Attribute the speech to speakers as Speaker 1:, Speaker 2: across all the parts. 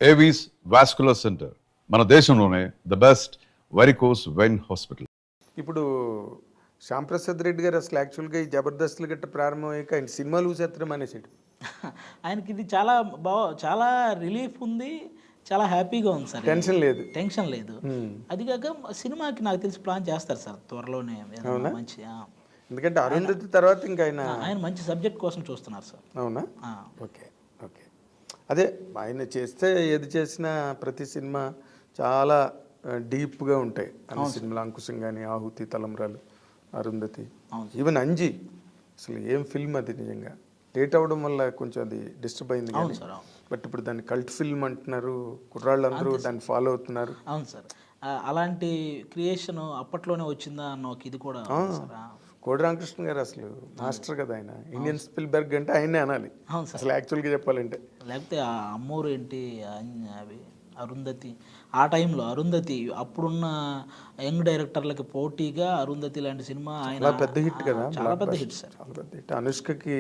Speaker 1: Avis vascular center మన దేశంలోనే the best varicose vein hospital.
Speaker 2: ఇప్పుడు శ్యాంప్రసాద్ రెడ్డి గారు అసలు యాక్చువల్గా ఈ జబర్దస్త్లు గట్ట ప్రారంభమయ్యాక ఆయన సినిమాలు చూసేత్తడం అనేసాడు.
Speaker 3: ఆయనకి ఇది చాలా రిలీఫ్ ఉంది, చాలా హ్యాపీగా ఉంది సార్.
Speaker 2: టెన్షన్ లేదు.
Speaker 3: టెన్షన్ లేదు. అది కాక సినిమాకి నాకు తెలిసి ప్లాన్ చేస్తారు సార్ త్వరలోనే మంచి.
Speaker 2: ఎందుకంటే అరుంధతి తర్వాత ఇంకా
Speaker 3: ఆయన మంచి సబ్జెక్ట్ కోసం చూస్తున్నారు సార్.
Speaker 2: అవునా? Okay okay. అదే ఆయన చేస్తే ఏది చేసినా ప్రతి సినిమా చాలా డీప్గా ఉంటాయి. అన్ని సినిమాలు అంకుశం కానీ, ఆహుతి, తలంబ్రాలు, అరుంధతి, ఈవెన్ అంజీ అసలు ఏం ఫిల్మ్ అది. నిజంగా లేట్ అవ్వడం వల్ల కొంచెం అది డిస్టర్బ్ అయింది కానీ, బట్ ఇప్పుడు దాన్ని కల్ట్ ఫిల్మ్ అంటున్నారు, కుర్రాళ్ళందరూ దాన్ని ఫాలో అవుతున్నారు.
Speaker 3: అవును సార్, అలాంటి క్రియేషన్ అప్పట్లోనే వచ్చిందా అన్న ఒక ఇది కూడా.
Speaker 2: కోడి రామకృష్ణ గారు అసలు మాస్టర్ కదా ఆయన. ఇండియన్ స్పిల్బర్గ్ అంటే ఆయనే అనాలి అసలు యాక్చువల్గా చెప్పాలంటే.
Speaker 3: లేకపోతే ఆ అమ్మూరు ఏంటి అవి అరుంధతి, ఆ టైంలో అరుంధతి అప్పుడున్న యంగ్ డైరెక్టర్లకి పోటీగా అరుంధతి లాంటి సినిమా ఆయన
Speaker 2: పెద్ద హిట్ కదా,
Speaker 3: చాలా పెద్ద హిట్ సార్.
Speaker 2: చాలా పెద్ద హిట్. అనుష్కకి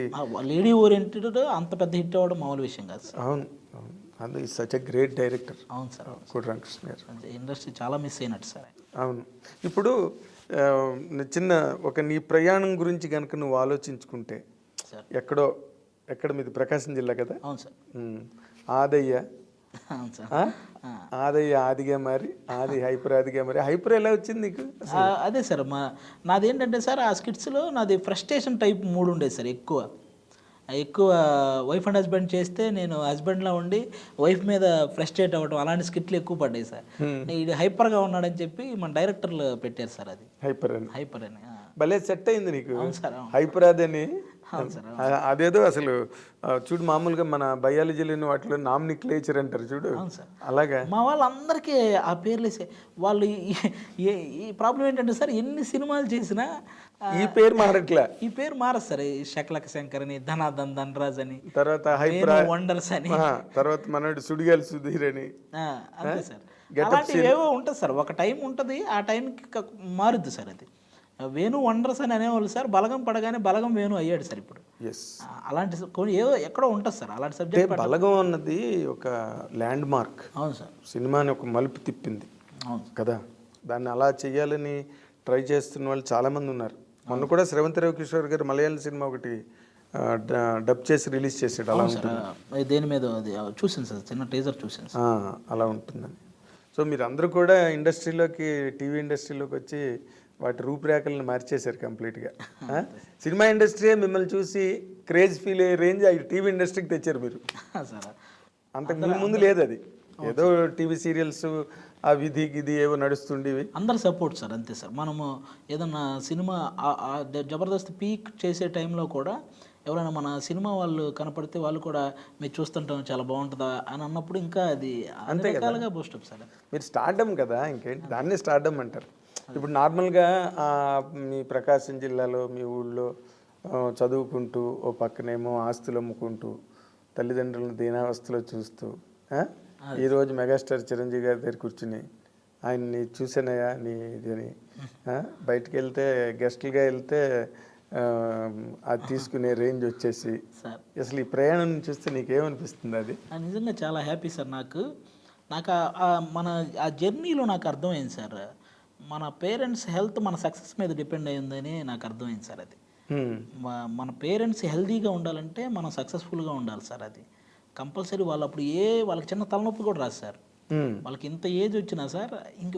Speaker 3: లేడీ ఓరియంటెడ్ అంత పెద్ద హిట్ అవ్వడం మామూలు విషయం కాదు సార్.
Speaker 2: అవును అవును, ఈ సచ్ ఎ గ్రేట్ డైరెక్టర్.
Speaker 3: అవును సార్,
Speaker 2: కోడి రామకృష్ణ గారు.
Speaker 3: ఇండస్ట్రీ చాలా మిస్ అయినట్టు సార్.
Speaker 2: అవును. ఇప్పుడు చిన్న ఒక నీ ప్రయాణం గురించి కనుక నువ్వు ఆలోచించుకుంటే, ఎక్కడ మీది ప్రకాశం జిల్లా కదా?
Speaker 3: అవును సార్.
Speaker 2: ఆదయ్య,
Speaker 3: అవును సార్.
Speaker 2: ఆదయ్య ఆదిగా మరి, ఆది హైపర్ ఆదిగా మరి. హైపర్ ఎలా వచ్చింది నీకు?
Speaker 3: అదే సార్, నాదేంటంటే సార్ ఆ స్కిట్స్లో నాది ఫ్రస్ట్రేషన్ టైప్ మూడు ఉండేది సార్. ఎక్కువ వైఫ్ అండ్ హస్బెండ్ చేస్తే నేను హస్బెండ్లా ఉండి వైఫ్ మీద ఫ్రస్ట్రేట్ అవ్వడం, అలాంటి స్కిట్లు ఎక్కువ పడ్డాయి సార్. ఇది హైపర్గా ఉన్నాడని చెప్పి మన డైరెక్టర్లు పెట్టారు సార్. అది హైపర్ అని
Speaker 2: భలే సెట్ అయింది నీకు.
Speaker 3: అవును సార్.
Speaker 2: హైపర్ అదని అదేదో అసలు చూడు, మామూలుగా మన బయాలజీలోని వాటిలో నామినిక్లేచర్ అంటారు చూడు, అలాగా
Speaker 3: మా వాళ్ళందరికీ ఆ పేర్లు వాళ్ళు. ఈ ప్రాబ్లం ఏంటంటే సార్, ఎన్ని సినిమాలు చేసినా
Speaker 2: ఈ పేరు మారట్లే.
Speaker 3: ఈ పేరు మారదు సార్. శకలక శంకర్ అని, ధనాధన్ ధనరాజ్ అని,
Speaker 2: తర్వాత హైపర్
Speaker 3: వండర్స్ అని,
Speaker 2: తర్వాత మనోడు సుడిగాలి సుధీర్ అని,
Speaker 3: అంతే సార్. అలాంటివి ఏవో ఉంటుంది సార్. ఒక టైం ఉంటుంది, ఆ టైంకి మారుద్ది సార్. అది వేణు వండర్స్ అని అనేవాళ్ళు సార్. బలగం పడగానే బలగం వేణు అయ్యాడు సార్ ఇప్పుడు. అలాంటి ఏదో ఎక్కడో ఉంటుంది సార్ అలాంటి సబ్జెక్ట్.
Speaker 2: బలగం అన్నది ఒక ల్యాండ్ మార్క్.
Speaker 3: అవును సార్.
Speaker 2: సినిమాని ఒక మలుపు తిప్పింది. అవును కదా. దాన్ని అలా చెయ్యాలని ట్రై చేస్తున్న వాళ్ళు చాలామంది ఉన్నారు. మొన్న కూడా శ్రవంతి రవికిషోర్ గారు మలయాళం సినిమా ఒకటి డబ్ చేసి రిలీజ్ చేసాడు. అలా ఉంటుంది.
Speaker 3: దేని మీద అది చూసాను సార్, చిన్న టీజర్ చూసాను.
Speaker 2: అలా ఉంటుందని. సో మీరు అందరూ కూడా ఇండస్ట్రీలోకి, టీవీ ఇండస్ట్రీలోకి వచ్చి వాటి రూపురేఖలను మార్చేశారు కంప్లీట్గా. సినిమా ఇండస్ట్రీ మిమ్మల్ని చూసి క్రేజ్ ఫీల్ అయ్యే రేంజ్ టీవీ ఇండస్ట్రీకి తెచ్చారు మీరు. అంతకు ముందు లేదు అది. ఏదో టీవీ సీరియల్స్ ఆ విధి గిది ఏవో నడుస్తుండేవి.
Speaker 3: అందరు సపోర్ట్ సార్, అంతే సార్. మనము ఏదన్నా సినిమా జబర్దస్త్ పీక్ చేసే టైంలో కూడా ఎవరైనా మన సినిమా వాళ్ళు కనపడితే వాళ్ళు కూడా మీరు చూస్తుంటాం చాలా బాగుంటుందా అని అన్నప్పుడు ఇంకా అది అన్ని రకాలుగా బూస్టప్ సార్.
Speaker 2: మీరు స్టార్డమ్ కదా, ఇంకేంటి దాన్నే స్టార్డమ్ అంటారు. ఇప్పుడు నార్మల్గా మీ ప్రకాశం జిల్లాలో మీ ఊళ్ళో చదువుకుంటూ ఓ పక్కనేమో ఆస్తులు అమ్ముకుంటూ తల్లిదండ్రులను దీనావస్థలో చూస్తూ ఈరోజు మెగాస్టార్ చిరంజీవి గారి దగ్గర కూర్చుని ఆయన్ని చూసానయా నీ ఇది అని బయటకు వెళ్తే గెస్టులుగా వెళ్తే అది తీసుకునే రేంజ్ వచ్చేసి అసలు ఈ ప్రయాణం చూస్తే నీకేమనిపిస్తుంది? అది
Speaker 3: నిజంగా చాలా హ్యాపీ సార్. నాకు మన ఆ జర్నీలో నాకు అర్థమైంది సార్, మన పేరెంట్స్ హెల్త్ మన సక్సెస్ మీద డిపెండ్ అయ్యిందని నాకు అర్థమైంది సార్. అది మన పేరెంట్స్ హెల్తీగా ఉండాలంటే మనం సక్సెస్ఫుల్గా ఉండాలి సార్. అది కంపల్సరీ. వాళ్ళు అప్పుడు వాళ్ళకి చిన్న తలనొప్పి కూడా రాదు సార్. వాళ్ళకి ఇంత ఏజ్ వచ్చినా సార్ ఇంక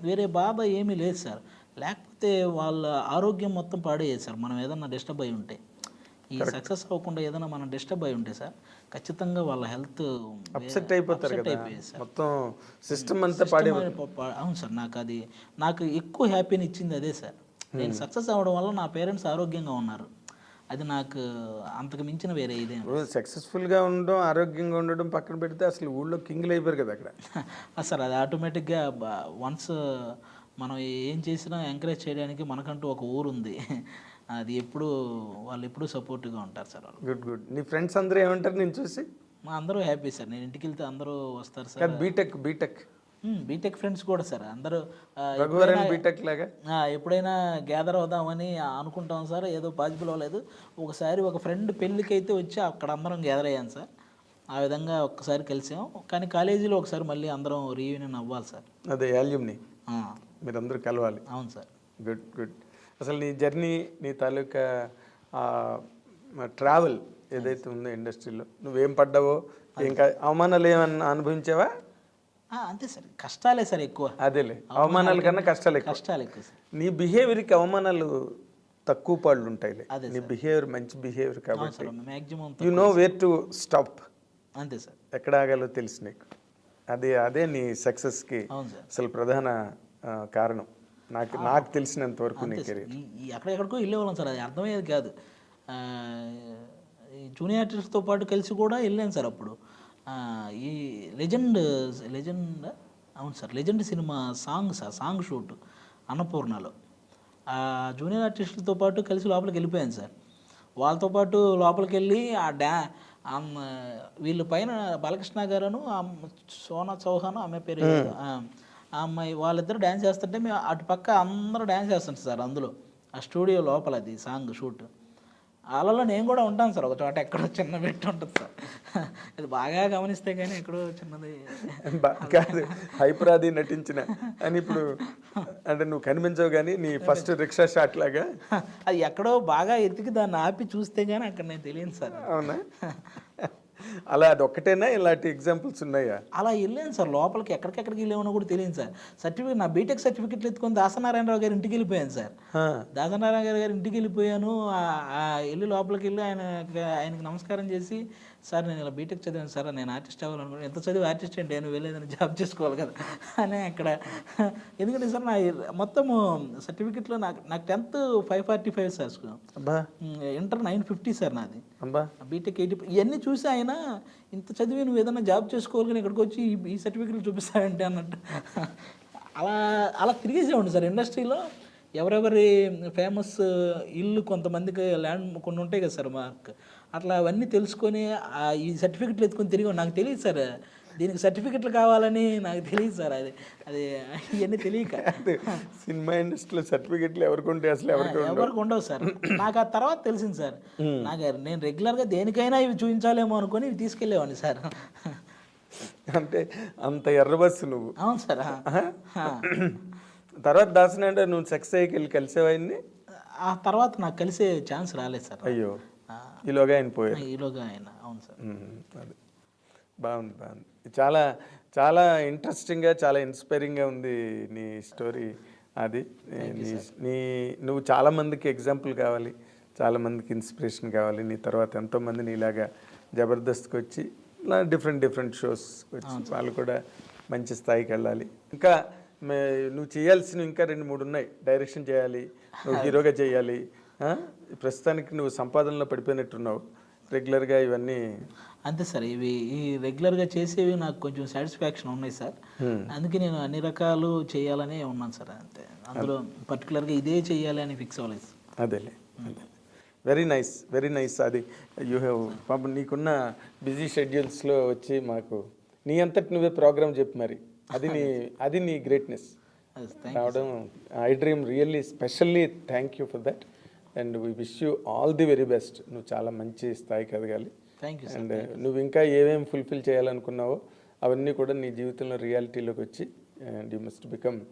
Speaker 3: వేరే బాధ ఏమీ లేదు సార్. లేకపోతే వాళ్ళ ఆరోగ్యం మొత్తం పాడేది సార్. మనం ఏదన్నా డిస్టర్బ్ అయి ఉంటే, ఈ సక్సెస్ అవ్వకుండా ఏదైనా మనం డిస్టర్బ్ అయి ఉంటే సార్, ఖచ్చితంగా వాళ్ళ హెల్త్
Speaker 2: అప్సెట్ అయిపోతారు కదా, మొత్తం సిస్టమ్ అంతా పాడైపోతుంది.
Speaker 3: అవును సార్. నాకు ఎక్కువ హ్యాపీని ఇచ్చింది అదే సార్. నేను సక్సెస్ అవ్వడం వల్ల నా పేరెంట్స్ ఆరోగ్యంగా ఉన్నారు. అది నాకు అంతకు మించిన వేరే ఇదే.
Speaker 2: సక్సెస్ఫుల్గా ఉండడం, ఆరోగ్యంగా ఉండడం పక్కన పెడితే అసలు ఊళ్ళో కింగ్లు అయిపోయారు కదా అక్కడ
Speaker 3: సార్. అది ఆటోమేటిక్గా వన్స్ మనం ఏం చేసినా ఎంకరేజ్ చేయడానికి మనకంటూ ఒక ఊరు ఉంది. అది వాళ్ళు ఎప్పుడూ సపోర్టివ్గా ఉంటారు సార్.
Speaker 2: Good good. నీ ఫ్రెండ్స్ అందరూ ఏమంటారు నేను చూసి?
Speaker 3: అందరూ హ్యాపీ సార్. నేను ఇంటికి వెళ్తే అందరూ వస్తారు సార్. బీటెక్ ఫ్రెండ్స్ కూడా సార్. అందరూ ఎప్పుడైనా గ్యాదర్ అవుదామని అనుకుంటాం సార్. ఏదో పాసిబుల్ అవ్వలేదు. ఒకసారి ఒక ఫ్రెండ్ పెళ్ళికి అయితే వచ్చి అక్కడ అందరం గ్యాదర్ అయ్యాను సార్. ఆ విధంగా ఒక్కసారి కలిసాం. కానీ కాలేజీలో ఒకసారి మళ్ళీ అందరం రీయూనియన్ అవ్వాలి సార్.
Speaker 2: అదే యాల్యూమ్ని
Speaker 3: ఆ,
Speaker 2: మీరందరూ కలవాలి.
Speaker 3: అవును సార్.
Speaker 2: Good good. అసలు నీ జర్నీ, నీ తాలూకా ట్రావెల్ ఏదైతే ఉందో ఇండస్ట్రీలో నువ్వేం పడ్డావో, ఇంకా అవమానాలు ఏమన్నా అనుభవించావా?
Speaker 3: అంతే సార్, కష్టాలే సార్ ఎక్కువ.
Speaker 2: అదేలే, అవమానాల కన్నా కష్టాలు ఎక్కువ.
Speaker 3: కష్టాలు ఎక్కువ సార్.
Speaker 2: నీ బిహేవియర్కి అవమానాలు తక్కువ పాళ్ళు ఉంటాయిలే.
Speaker 3: అదే
Speaker 2: నీ బిహేవియర్ మంచి బిహేవియర్ కాబట్టి
Speaker 3: sir, maximum
Speaker 2: you know where to stop.
Speaker 3: అంతే సార్.
Speaker 2: ఎక్కడ ఆగాలో తెలుసు నీకు. అదే నీ సక్సెస్కి
Speaker 3: అవును సార్.
Speaker 2: అసలు ప్రధాన కారణం నాకు తెలిసినంత వరకు నీ కెరీర్.
Speaker 3: ఎక్కడెక్కడికో వెళ్ళేవాళ్ళం సార్, అది అర్థమయ్యేది కాదు. ఈ జూనియర్ ఆర్టిస్ట్తో పాటు కలిసి కూడా వెళ్ళాను సార్ అప్పుడు. ఈ లెజెండ్ అవును sir, legend cinema song shoot అన్నపూర్ణలో జూనియర్ ఆర్టిస్టులతో పాటు కలిసి లోపలికి వెళ్ళిపోయాను సార్. వాళ్ళతో పాటు లోపలికి వెళ్ళి వీళ్ళు పైన బాలకృష్ణ గారును సోనా చౌహాన్ ఆమె పేరు ఆ అమ్మాయి, వాళ్ళిద్దరు డ్యాన్స్ చేస్తుంటే మేము అటు పక్క అందరూ డ్యాన్స్ చేస్తుంటారు సార్. అందులో ఆ స్టూడియో లోపల అది సాంగ్ షూట్. వాళ్ళలో నేను కూడా ఉంటాను సార్, ఒక చోట ఎక్కడో చిన్న పెట్టి ఉంటుంది సార్. అది బాగా గమనిస్తే కానీ ఎక్కడో చిన్నది
Speaker 2: కాదు, హైపరాది నటించిన అని ఇప్పుడు అంటే నువ్వు కనిపించవు కానీ నీ ఫస్ట్ రిక్షా షాట్ లాగా
Speaker 3: అది ఎక్కడో బాగా ఎతికి దాన్ని ఆపి చూస్తే కానీ అక్కడ నేను తెలియదు సార్.
Speaker 2: అవునా? అలా అది ఒక్కటేనా, ఇలాంటి ఎగ్జాంపుల్స్ ఉన్నాయా?
Speaker 3: అలా వెళ్ళాను సార్ లోపలికి, ఎక్కడికెక్కడికి వెళ్ళామో కూడా తెలియదు సార్. సర్టిఫికేట్, నా బీటెక్ సర్టిఫికెట్లు ఎత్తుకొని దాసనారాయణరావు గారి ఇంటికి వెళ్ళిపోయాను సార్. దాసనారాయణ గారి ఇంటికి వెళ్ళిపోయాను. వెళ్ళి లోపలికి వెళ్ళి ఆయనకి నమస్కారం చేసి, సార్ నేను ఇలా బీటెక్ చదివాను సార్, నేను ఆర్టిస్ట్ అవ్వాలనుకున్నాను. ఎంత చదివి ఆర్టిస్ట్ అంటే నేను వెళ్ళేదని జాబ్ చేసుకోవాలి కదా అని అక్కడ. ఎందుకంటే సార్ నా మొత్తము సర్టిఫికెట్లో నాకు 10th 545 సార్, ఇంటర్ 950 సార్ నాది, బీటెక్ 80. ఇవన్నీ చూసి ఆయన ఇంత చదివి నువ్వు ఏదైనా జాబ్ చేసుకోవాలి కానీ ఇక్కడికి వచ్చి ఈ సర్టిఫికెట్లు చూపిస్తావంటే అన్నట్టు అలా తిరిగేసేవాడు సార్ ఇండస్ట్రీలో. ఎవరెవరి ఫేమస్ ఇల్లు కొంతమందికి ల్యాండ్ కొన్ని ఉంటాయి కదా సార్ మార్క్, అట్లా అవన్నీ తెలుసుకొని ఈ సర్టిఫికెట్లు ఎత్తుకొని తిరిగి. నాకు తెలియదు సార్ దీనికి సర్టిఫికెట్లు కావాలని, నాకు తెలియదు సార్. అది ఇవన్నీ తెలియక
Speaker 2: సినిమా ఇండస్ట్రీలో సర్టిఫికెట్లు ఎవరికి ఉంటాయి అసలు?
Speaker 3: ఎవరికి ఉండవు సార్. నాకు ఆ తర్వాత తెలిసింది సార్. నేను రెగ్యులర్గా దేనికైనా ఇవి చూపించాలేమో అనుకొని ఇవి తీసుకెళ్ళేవాడిని సార్.
Speaker 2: అంటే అంత ఎర్రబస్సు నువ్వు.
Speaker 3: అవును సార్.
Speaker 2: తర్వాత దాసన అంటే నువ్వు సక్సెస్ అయ్యి కలిసేవాడిని.
Speaker 3: ఆ తర్వాత నాకు కలిసే ఛాన్స్ రాలేదు సార్.
Speaker 2: అయ్యో, ఈలోగా ఆయన పోయారు.
Speaker 3: ఈలోగా ఆయన. అవును సార్.
Speaker 2: అది బాగుంది. చాలా చాలా ఇంట్రెస్టింగ్గా, చాలా ఇన్స్పైరింగ్గా ఉంది నీ స్టోరీ. అది నువ్వు చాలామందికి ఎగ్జాంపుల్ కావాలి, చాలామందికి ఇన్స్పిరేషన్ కావాలి. నీ తర్వాత ఎంతోమంది నీలాగా జబర్దస్త్కి వచ్చి డిఫరెంట్ షోస్ వచ్చి వాళ్ళు కూడా మంచి స్థాయికి వెళ్ళాలి. ఇంకా నువ్వు చేయాల్సినవి ఇంకా 2-3 ఉన్నాయి. డైరెక్షన్ చేయాలి, నువ్వు హీరోగా చేయాలి. ప్రస్తుతానికి నువ్వు సంపాదనలో పడిపోయినట్టున్నావు రెగ్యులర్గా ఇవన్నీ.
Speaker 3: అంతే సార్, ఈ రెగ్యులర్గా చేసేవి నాకు కొంచెం సాటిస్ఫాక్షన్ ఉన్నాయి సార్. అందుకే నేను అన్ని రకాలు చేయాలనే ఉన్నాను సార్. అంతే, అందులో పర్టికులర్గా ఇదే చేయాలి అని ఫిక్స్ అవ్వలేదు.
Speaker 2: అదేలే. Very nice. అది యూ హ్యావ్ పాపం నీకున్న బిజీ షెడ్యూల్స్లో వచ్చి మాకు నీ అంతటి నువ్వే ప్రోగ్రామ్ చెప్పి మరి అది నీ గ్రేట్నెస్ రావడం. I dream really specially thank you for that and we wish you all the very best. నువ్వు చాలా మంచి స్థాయికి ఎదగాలి. అండ్ నువ్వు ఇంకా ఏమేమి ఫుల్ఫిల్ చేయాలనుకున్నావో అవన్నీ కూడా నీ జీవితంలో రియాలిటీలోకి వచ్చి అండ్ యూ మస్ట్ బికమ్